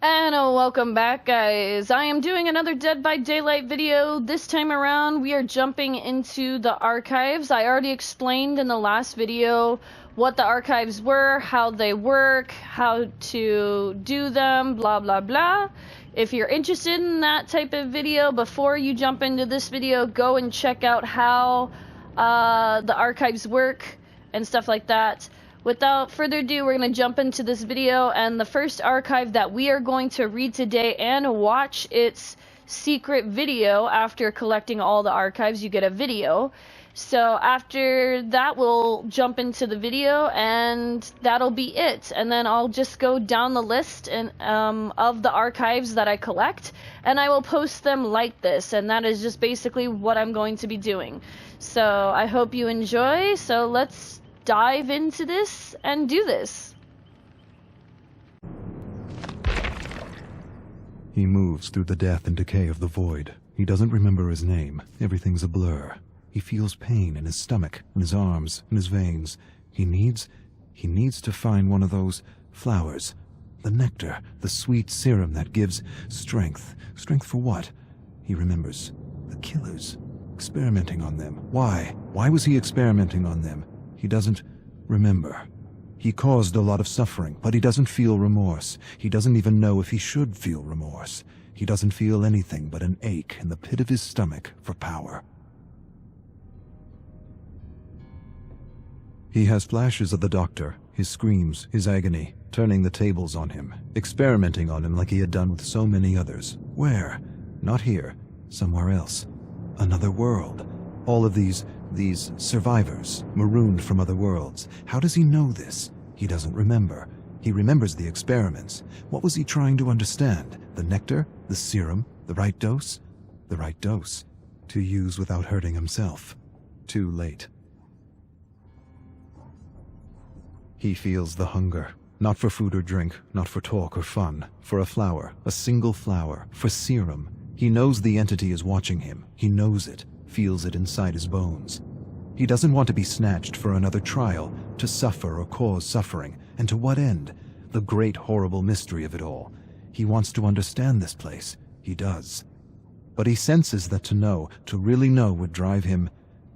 And welcome back, guys. I am doing another Dead by Daylight video. This time around, we are jumping into the archives. I already explained in the last video what the archives were, how they work, how to do them, blah blah blah. If you're interested in that type of video, before you jump into this video, go and check out how the archives work and stuff like that. Without further ado, we're going to jump into this video, and the first archive that we are going to read today and watch its secret video. After collecting all the archives, you get a video. So after that, we'll jump into the video, and that'll be it. And then I'll just go down the list of the archives that I collect, and I will post them like this, and that is just basically what I'm going to be doing. So I hope you enjoy. So let's dive into this and do this. He moves through the death and decay of the void. He doesn't remember his name. Everything's a blur. He feels pain in his stomach, in his arms, in his veins. He needs to find one of those flowers. The nectar, the sweet serum that gives strength. Strength for what? He remembers. The killers. Experimenting on them. Why? Why was he experimenting on them? He doesn't remember. He caused a lot of suffering, but he doesn't feel remorse. He doesn't even know if he should feel remorse. He doesn't feel anything but an ache in the pit of his stomach for power. He has flashes of the doctor, his screams, his agony, turning the tables on him, experimenting on him like he had done with so many others. Where? Not here. Somewhere else. Another world. All of these survivors, marooned from other worlds. How does he know this? He doesn't remember. He remembers the experiments. What was he trying to understand? The nectar? The serum? The right dose? The right dose. To use without hurting himself. Too late. He feels the hunger. Not for food or drink, not for talk or fun. For a flower, a single flower. For serum. He knows the entity is watching him. He knows it. Feels it inside his bones. He doesn't want to be snatched for another trial, to suffer or cause suffering, and to what end? The great horrible mystery of it all. He wants to understand this place. He does. But he senses that to know, to really know, would drive him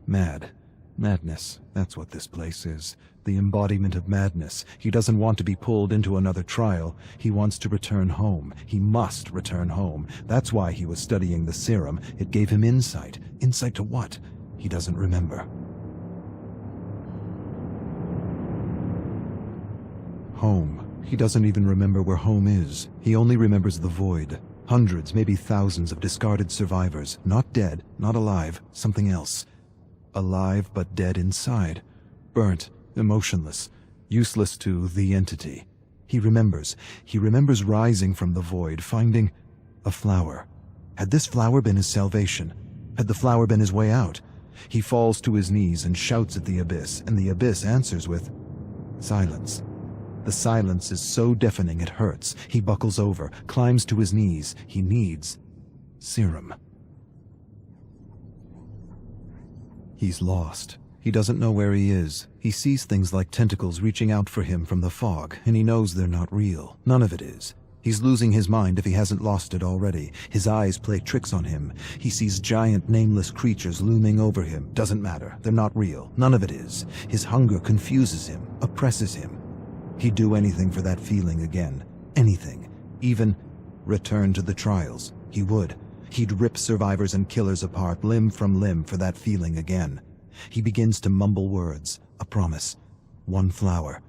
mad. Madness, that's what this place is. The embodiment of madness. He doesn't want to be pulled into another trial. He wants to return home. He must return home. That's why he was studying the serum. It gave him insight. Insight to what? He doesn't remember. Home. He doesn't even remember where home is. He only remembers the void. Hundreds, maybe thousands of discarded survivors. Not dead, not alive, something else. Alive but dead inside. Burnt. Emotionless, useless to the entity. He remembers rising from the void, finding a flower. Had this flower been his salvation? Had the flower been his way out? He falls to his knees and shouts at the abyss, and the abyss answers with silence. The silence is so deafening it hurts. He buckles over, climbs to his knees. He needs serum. He's lost. He doesn't know where he is. He sees things like tentacles reaching out for him from the fog, and he knows they're not real. None of it is. He's losing his mind if he hasn't lost it already. His eyes play tricks on him. He sees giant, nameless creatures looming over him. Doesn't matter. They're not real. None of it is. His hunger confuses him, oppresses him. He'd do anything for that feeling again. Anything. Even return to the trials. He would. He'd rip survivors and killers apart, limb from limb, for that feeling again. He begins to mumble words, a promise. One flower,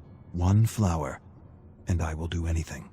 and I will do anything.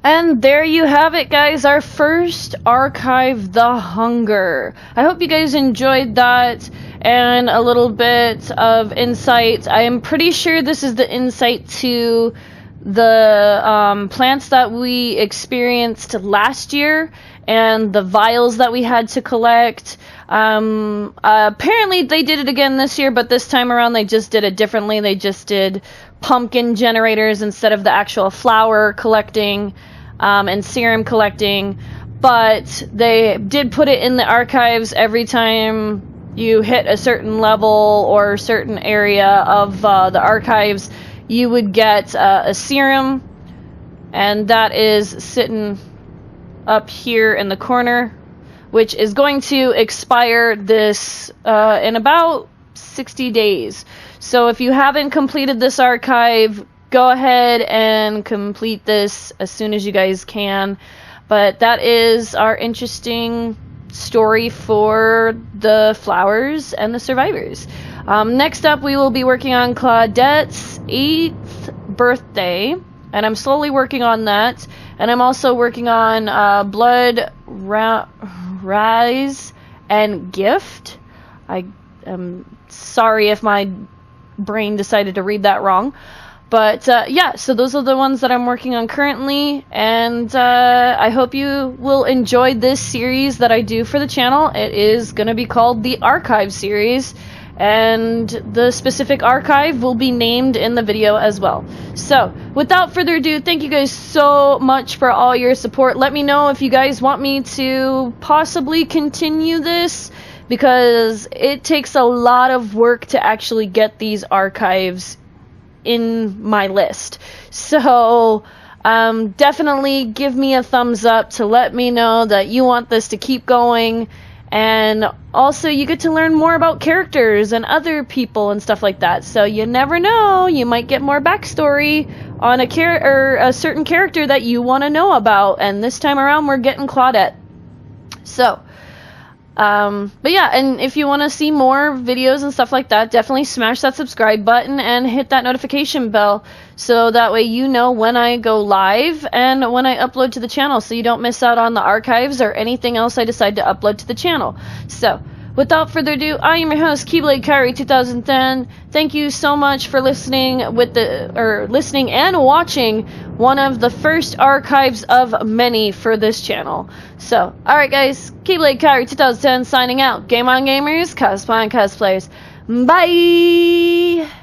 And there you have it, guys, our first archive, The Hunger. I hope you guys enjoyed that and a little bit of insight. I am pretty sure this is the insight to the plants that we experienced last year and the vials that we had to collect. Apparently they did it again this year, but this time around they just did it differently. They just did pumpkin generators instead of the actual flower collecting and serum collecting, but they did put it in the archives every time you hit a certain level or certain area of the archives. You would get a serum, and that is sitting up here in the corner, which is going to expire this in about 60 days. So if you haven't completed this archive, go ahead and complete this as soon as you guys can. But that is our interesting story for the flowers and the survivors. Next up, we will be working on Claudette's 8th birthday, and I'm slowly working on that. And I'm also working on Blood Rise and Gift. I am sorry if my brain decided to read that wrong. But yeah, so those are the ones that I'm working on currently, and I hope you will enjoy this series that I do for the channel. It is going to be called the Archive series, and the specific archive will be named in the video as well. So, without further ado, thank you guys so much for all your support. Let me know if you guys want me to possibly continue this, because it takes a lot of work to actually get these archives in my list. So definitely give me a thumbs up to let me know that you want this to keep going. And also you get to learn more about characters and other people and stuff like that. So you never know, you might get more backstory on a certain character that you want to know about. And this time around we're getting Claudette. So but yeah, and if you want to see more videos and stuff like that, definitely smash that subscribe button and hit that notification bell, so that way you know when I go live and when I upload to the channel, so you don't miss out on the archives or anything else I decide to upload to the channel. So without further ado, I am your host, Keyblade Kairi 2010. Thank you so much for listening and watching one of the first archives of many for this channel. So, alright guys, Keyblade Kairi 2010 signing out. Game on gamers, cosplay on cosplayers. Bye!